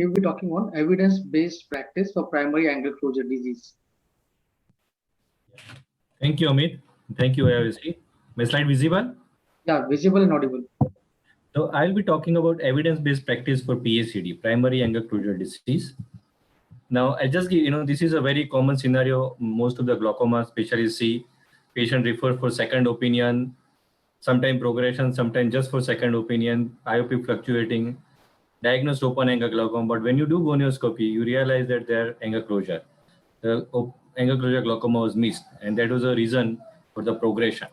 We'll be talking on evidence-based practice for primary angle closure disease. Thank you, Amit. Thank you, AIC. My slide visible? Yeah, visible and audible. So I'll be talking about evidence-based practice for PACD, primary angle closure disease. Now, I just give, this is a very common scenario. Most of the glaucoma specialists see patient refer for second opinion, sometime progression, sometimes just for second opinion, IOP fluctuating, diagnosed open angle glaucoma. But when you do gonioscopy, you realize that their angle closure, the angle closure glaucoma was missed, and that was a reason for the progression.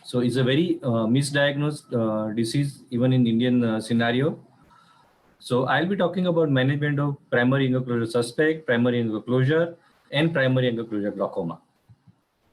So it's a very misdiagnosed disease, even in Indian scenario. So I'll be talking about management of primary angle closure suspect, primary angle closure, and primary angle closure glaucoma.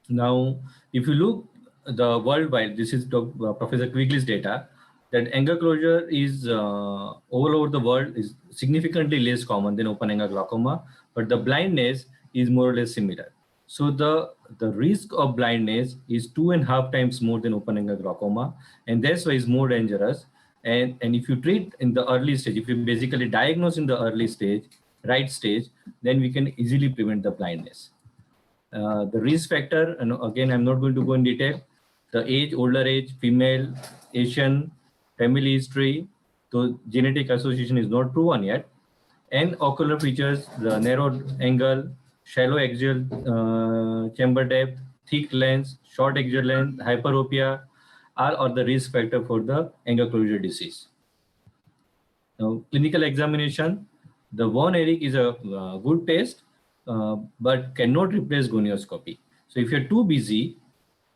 Now, if you look the worldwide, this is Professor Quigley's data, that angle closure is all over the world is significantly less common than open angle glaucoma, but the blindness is more or less similar. So the risk of blindness is 2.5 times more than open angle glaucoma, and that's why it's more dangerous. And if you treat in the early stage, if you basically diagnose in the early stage, right stage, then we can easily prevent the blindness. The risk factor, and again, I'm not going to go in detail. The age, older age, female, Asian, family history, so genetic association is not proven yet. And ocular features, the narrow angle, shallow axial chamber depth, thick lens, short axial length, hyperopia are the risk factor for the angle closure disease. Now, clinical examination, the Von Erich is a good test, but cannot replace gonioscopy. So if you're too busy,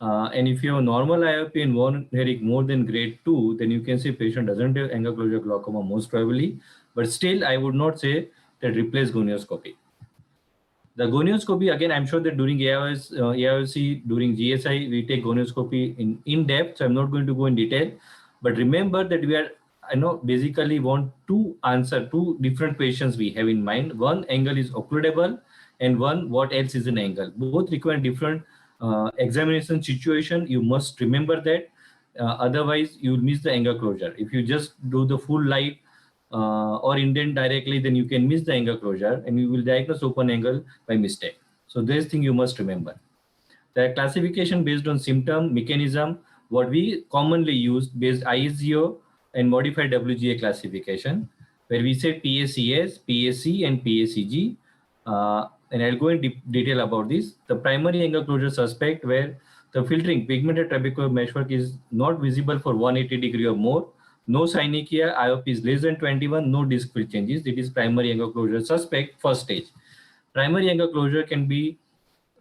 and if you have normal IOP and Von Erich more than grade 2, then you can say patient doesn't have angle closure glaucoma most probably, but still I would not say that replace gonioscopy. The gonioscopy, again, I'm sure that during AIOC, during GSI, we take gonioscopy in depth, so I'm not going to go in detail, but remember that we are, basically want to answer two different questions we have in mind. One angle is occludable, and one, what else is an angle? Both require different examination situation. You must remember that. Otherwise, you'll miss the angle closure. If you just do the full light or indent directly, then you can miss the angle closure and you will diagnose open angle by mistake. So this thing you must remember. The classification based on symptom, mechanism, what we commonly use based ISGO and modified WGA classification, where we say PACS, PAC, and PACG. And I'll go in detail about this. The primary angle closure suspect, where the filtering pigmented trabecular meshwork is not visible for 180 degree or more, no synechiae, IOP is less than 21, no disc field changes. It is primary angle closure suspect, first stage. Primary angle closure can be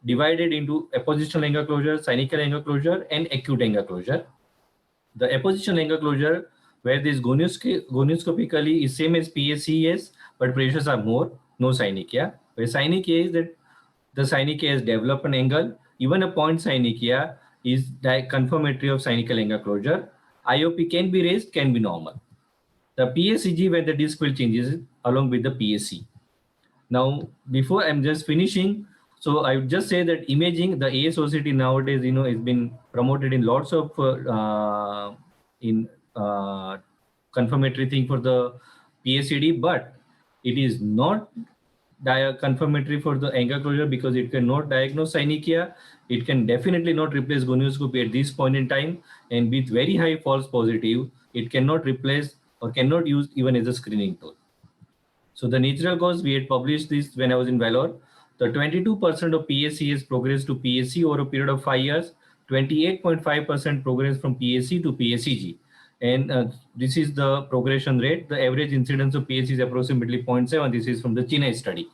divided into appositional angle closure, synechial angle closure, and acute angle closure. The appositional angle closure, where this gonioscopically is same as PACS, but pressures are more, no synechiae. Where synechiae is that the synechiae has developed an angle, even a point synechiae is confirmatory of synechial angle closure. IOP can be raised, can be normal. The PACG, where the disc field changes along with the PAC. Now, before I'm just finishing, so I would just say that imaging, the ASOCT nowadays, has been promoted in lots of confirmatory thing for the PACD, but it is not confirmatory for the angle closure because it cannot diagnose synechiae. It can definitely not replace gonioscopy at this point in time, and with very high false positive, it cannot replace or cannot use even as a screening tool. So the natural cause, we had published this when I was in Vellore. The 22% of PACs progress to PAC over a period of 5 years, 28.5% progress from PAC to PACG. And this is the progression rate. The average incidence of PAC is approximately 0.7. This is from the Chennai study.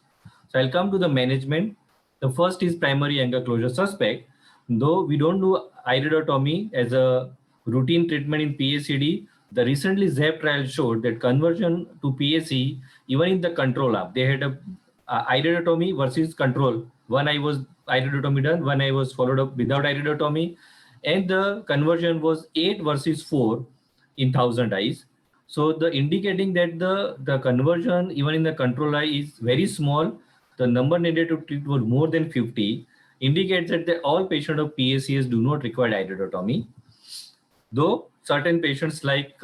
So I'll come to the management. The first is primary angle closure suspect. Though we don't do iridotomy as a routine treatment in PACD, the recently ZAP trial showed that conversion to PAC, even in the control arm, they had a iridotomy versus control. One eye was iridotomy done, one eye was followed up without iridotomy, and the conversion was 8 versus 4 in 1,000 eyes. So the indicating that the conversion even in the control eye is very small. The number needed to treat was more than 50, indicates that all patients of PACS do not require iridotomy. Though certain patients like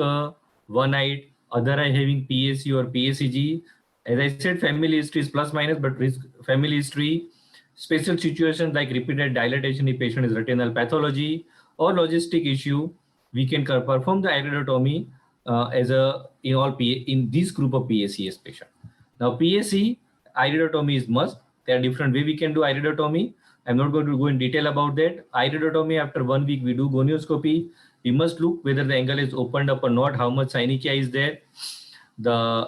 one-eyed, other eye having PAC or PACG, As I said, family history is plus minus, but risk family history, special situations like repeated dilatation if patient is retinal pathology or logistic issue, we can perform the iridotomy as a in this group of PACS patient. Now PAC iridotomy is must. There are different way we can do iridotomy. I'm not going to go in detail about that. Iridotomy, after 1 week we do gonioscopy. We must look whether the angle is opened up or not, how much synechiae is there.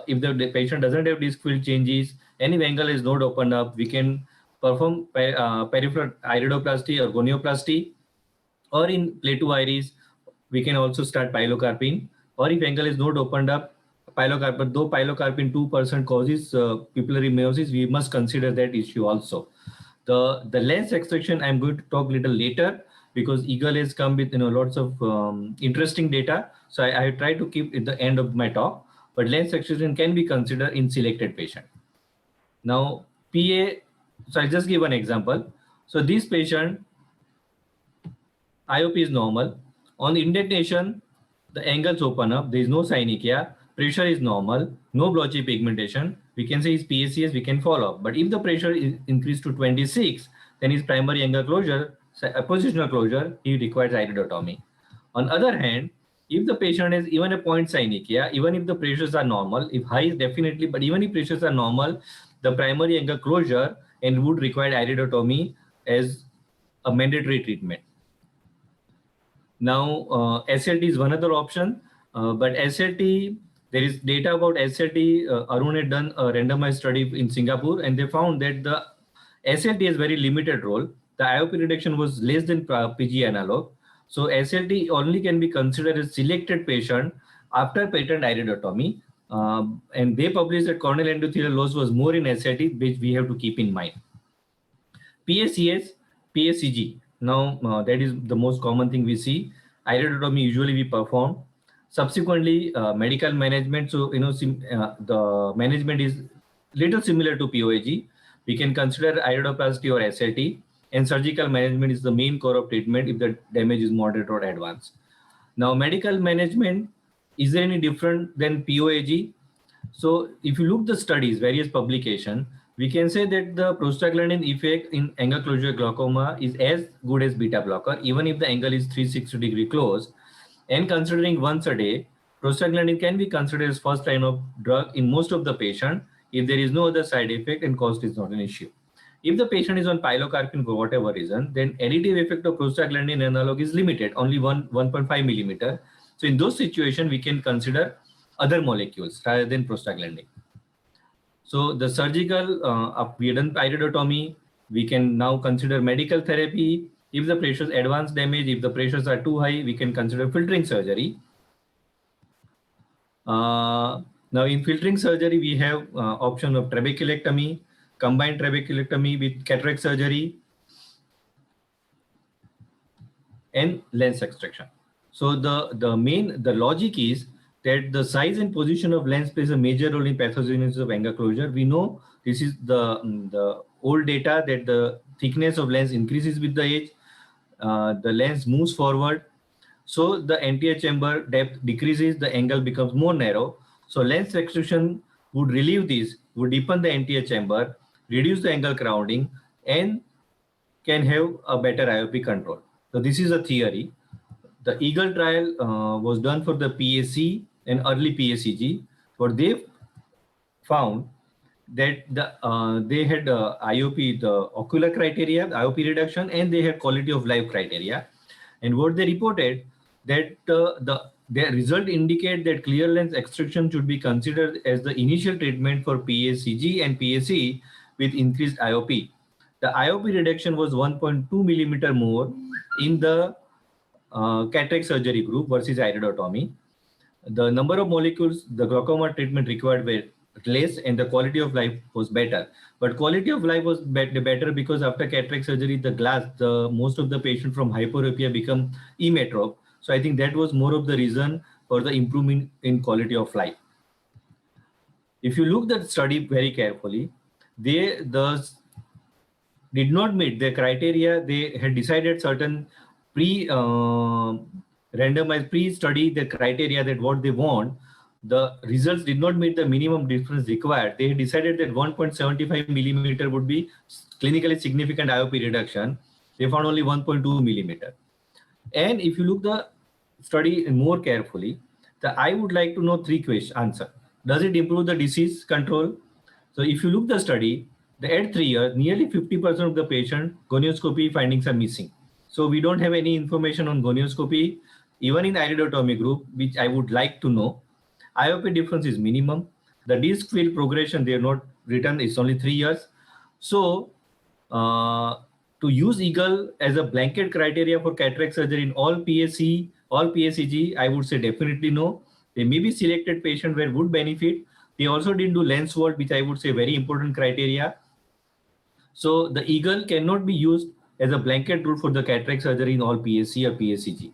If the patient doesn't have disc field changes, any angle is not opened up, we can perform peripheral iridoplasty or gonioplasty, or in Plato iris, we can also start pilocarpine, or if angle is not opened up, pilocarpine, though pilocarpine 2% causes pupillary meiosis, we must consider that issue also. The lens extraction I'm going to talk little later, because Eagle has come with lots of interesting data. So I try to keep at the end of my talk, but lens extraction can be considered in selected patient. Now PA, so I just give an example. So this patient, IOP is normal. On indentation, the angles open up, there is no synechiae, pressure is normal, no blotchy pigmentation. We can say his PACS, we can follow up. But if the pressure is increased to 26, then his primary angle closure, positional closure, he requires iridotomy. On other hand, if the patient has even a point synechiae, even if the pressures are normal, if high is definitely, but even if pressures are normal, the primary angle closure and would require iridotomy as a mandatory treatment. Now, SLT is one other option, but SLT, there is data about SLT. Arun had done a randomized study in Singapore, and they found that the SLT has very limited role. The IOP reduction was less than PG analog. So SLT only can be considered as selected patient after patent iridotomy. And they published that corneal endothelial loss was more in SLT, which we have to keep in mind. PACS, PACG. Now, that is the most common thing we see. Iridotomy usually we perform. Subsequently, medical management. So, the management is little similar to POAG. We can consider iridoplasty or SLT, and surgical management is the main core of treatment if the damage is moderate or advanced. Now, medical management, is there any different than POAG? So, if you look the studies, various publication, we can say that the prostaglandin effect in angle closure glaucoma is as good as beta blocker, even if the angle is 360-degree close. And considering once a day, prostaglandin can be considered as first line of drug in most of the patient if there is no other side effect and cost is not an issue. If the patient is on pilocarpine for whatever reason, then additive effect of prostaglandin analog is limited, only 1.5 millimeter. So in those situations, we can consider other molecules rather than prostaglandin. So the surgical, we have done iridotomy. We can now consider medical therapy. If the pressures advanced damage, if the pressures are too high, we can consider filtering surgery. Now in filtering surgery, we have option of trabeculectomy, combined trabeculectomy with cataract surgery, and lens extraction. So the logic is that the size and position of lens plays a major role in pathogenesis of angle closure. We know this is the old data that the thickness of lens increases with the age. The lens moves forward. So the anterior chamber depth decreases, the angle becomes more narrow. So lens extrusion would relieve this, would deepen the anterior chamber, reduce the angle crowding, and can have a better IOP control. So this is a theory. The Eagle trial was done for the PAC and early PACG. What they found that they had IOP, the ocular criteria, IOP reduction, and they had quality of life criteria. And what they reported that their result indicate that clear lens extraction should be considered as the initial treatment for PACG and PAC with increased IOP. The IOP reduction was 1.2 millimeter more in the cataract surgery group versus iridotomy. The number of molecules the glaucoma treatment required were less and the quality of life was better. But quality of life was better because after cataract surgery, the glass, most of the patient from hyperopia become emmetrope. So I think that was more of the reason for the improvement in quality of life. If you look at the study very carefully, they did not meet the criteria. They had decided certain randomized pre-study the criteria that what they want, the results did not meet the minimum difference required, they decided that 1.75 millimeter would be clinically significant IOP reduction. They found only 1.2 millimeter. And if you look the study more carefully, I would like to know three questions answer. Does it improve the disease control? So if you look the study, at 3 years, nearly 50% of the patient gonioscopy findings are missing. So we don't have any information on gonioscopy, even in iridotomy group, which I would like to know. IOP difference is minimum. The disc field progression, they are not written, it's only 3 years. So to use EAGLE as a blanket criteria for cataract surgery in all PSC, all PSEG, I would say definitely no. There may be selected patient where would benefit. They also didn't do Landsword, which I would say very important criteria. So the EAGLE cannot be used as a blanket rule for the cataract surgery in all PSC or PSEG.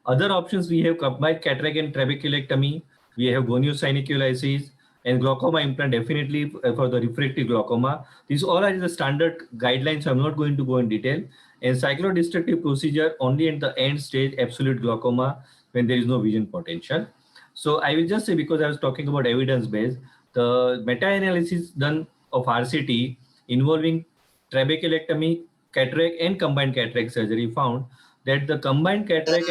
Other options, we have combined cataract and trabeculectomy. We have goniosyneculasis and glaucoma implant, definitely for the refractive glaucoma. These all are the standard guidelines. So I'm not going to go in detail. And cyclodestructive procedure only at the end stage, absolute glaucoma, when there is no vision potential. So I will just say, because I was talking about evidence-based, the meta-analysis done of RCT involving trabeculectomy, cataract and combined cataract surgery found that the combined cataract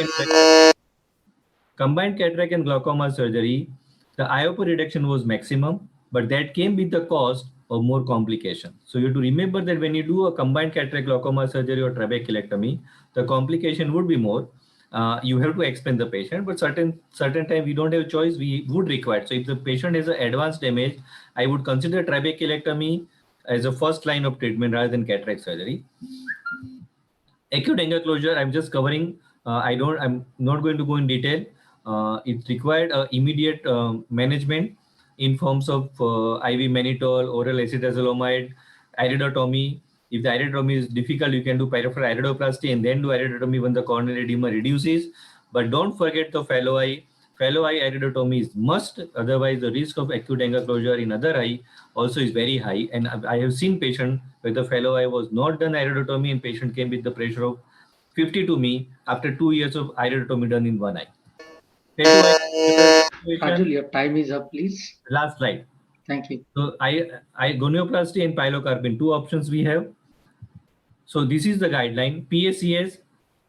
and glaucoma surgery, the IOP reduction was maximum, but that came with the cost of more complication. So you have to remember that when you do a combined cataract glaucoma surgery or trabeculectomy, the complication would be more. You have to explain the patient, but certain time we don't have a choice, we would require. So if the patient has an advanced damage, I would consider trabeculectomy as a first line of treatment rather than cataract surgery. Acute angle closure, I'm just covering. I'm not going to go in detail. It required immediate management in forms of IV mannitol, oral acetazolamide, iridotomy. If the iridotomy is difficult, you can do peripheral iridoplasty and then do iridotomy when the corneal edema reduces. But don't forget the fellow eye. Fellow eye iridotomy is must. Otherwise, the risk of acute angle closure in other eye also is very high. And I have seen patient where the fellow eye was not done iridotomy and patient came with the pressure of 50 to me after 2 years of iridotomy done in one eye. Kajal, your time is up, please. Last slide. Thank you. So gonioplasty and pilocarpine, two options we have. So this is the guideline. PSCS,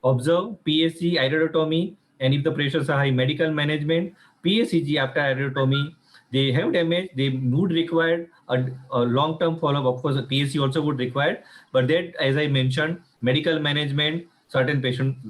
observe, PSC, iridotomy, and if the pressures are high, medical management. PSEG after iridotomy, they have damage, they would require a long-term follow-up. Of course, a PSC also would require, but that, as I mentioned, medical management, certain patient